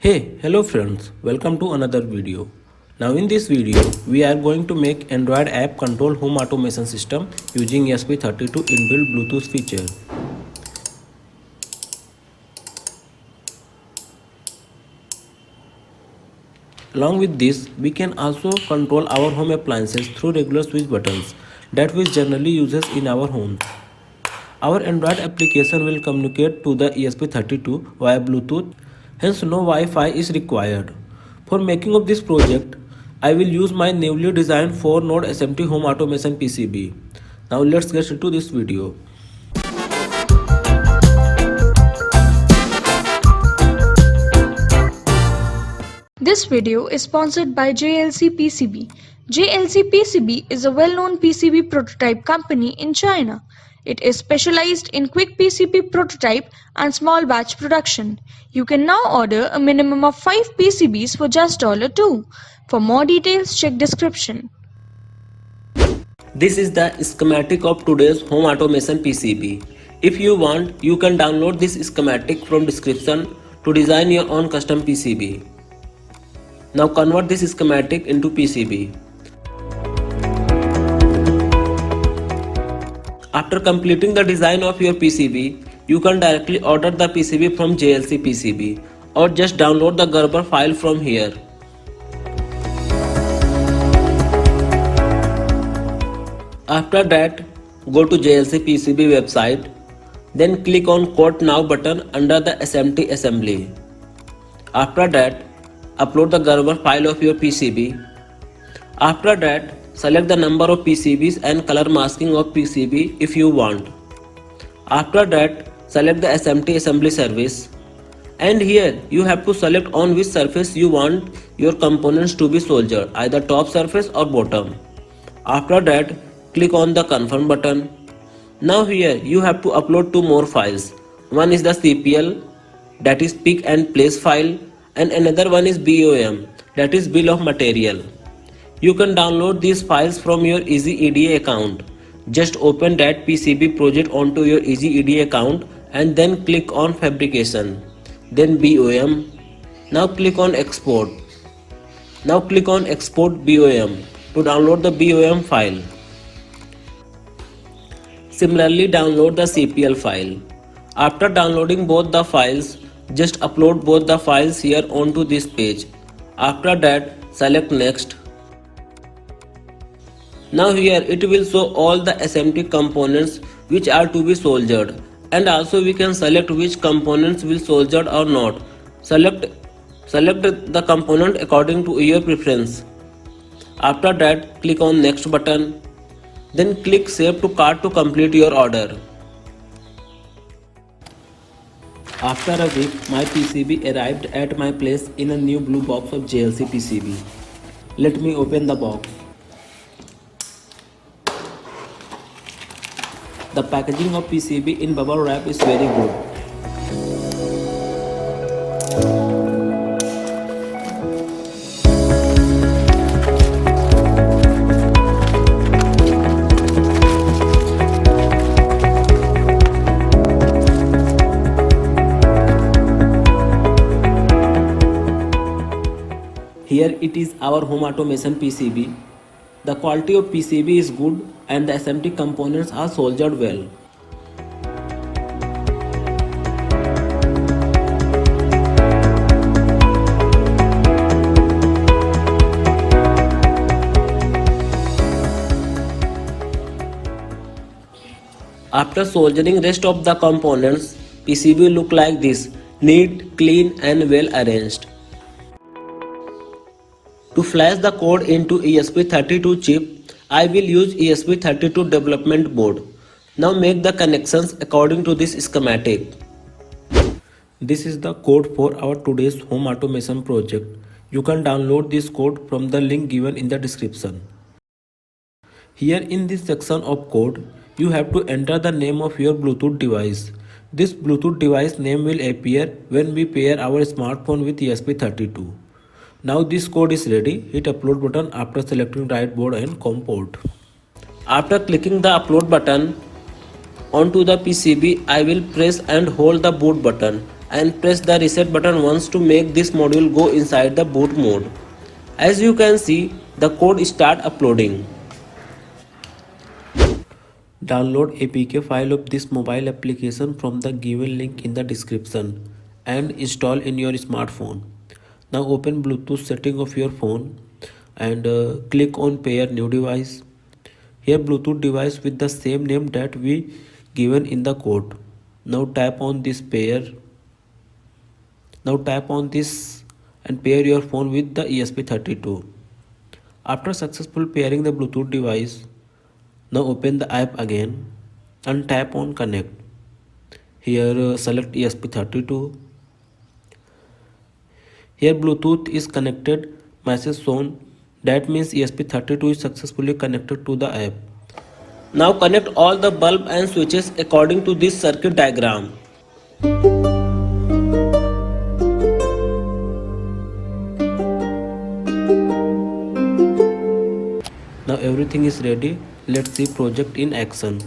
Hey, hello friends, welcome to another video. Now in this video, we are going to make Android app control home automation system using ESP32 inbuilt Bluetooth feature. Along with this, we can also control our home appliances through regular switch buttons that we generally uses in our home. Our Android application will communicate to the ESP32 via Bluetooth, hence no Wi-Fi is required. For making of this project, I will use my newly designed 4-node SMT home automation PCB. Now let's get into this video. This video is sponsored by JLC PCB. JLC PCB is a well-known PCB prototype company in China. It is specialized in quick PCB prototype and small batch production. You can now order a minimum of 5 PCBs for just $2. For more details, check description. This is the schematic of today's home automation PCB. If you want, you can download this schematic from description to design your own custom PCB. Now convert this schematic into PCB. After completing the design of your PCB, you can directly order the PCB from JLC PCB or just download the Gerber file from here. After that, go to JLC PCB website, then click on Quote Now button under the SMT assembly. After that, upload the Gerber file of your PCB. After that, select the number of PCBs and color masking of PCB if you want. After that, select the SMT assembly service. And here you have to select on which surface you want your components to be soldered, either top surface or bottom. After that, click on the confirm button. Now here you have to upload 2 more files. One is the CPL, that is pick and place file, and another one is BOM, that is bill of material. You can download these files from your EasyEDA account. Just open that PCB project onto your EasyEDA account and then click on fabrication, then BOM. Now click on export. Now click on export BOM to download the BOM file. Similarly, download the CPL file. After downloading both the files, just upload both the files here onto this page. After that, select next. Now here it will show all the SMT components which are to be soldered, and also we can select which components will soldered or not. Select the component according to your preference. After that, click on next button. Then click save to cart to complete your order. After a week, my PCB arrived at my place in a new blue box of JLC PCB. Let me open the box. The packaging of PCB in bubble wrap is very good. Here it is our home automation PCB. The quality of PCB is good and the SMT components are soldered well. After soldering rest of the components, PCB look like this, neat, clean and well arranged. To flash the code into ESP32 chip, I will use ESP32 development board. Now make the connections according to this schematic. This is the code for our today's home automation project. You can download this code from the link given in the description. Here in this section of code, you have to enter the name of your Bluetooth device. This Bluetooth device name will appear when we pair our smartphone with ESP32. Now this code is ready. Hit upload button after selecting right board and COM port. After clicking the upload button onto the PCB, I will press and hold the boot button and press the reset button once to make this module go inside the boot mode. As you can see, the code start uploading. Download APK file of this mobile application from the given link in the description and install in your smartphone. Now open Bluetooth setting of your phone and click on pair new device. Here Bluetooth device with the same name that we given in the code. Now tap on this pair. Now tap on this and pair your phone with the ESP32. After successful pairing the Bluetooth device, now open the app again and tap on connect. Here select ESP32. Here Bluetooth is connected message shown. That means ESP32 is successfully connected to the app. Now connect all the bulb and switches according to this circuit diagram. Now everything is ready. Let's see project in action.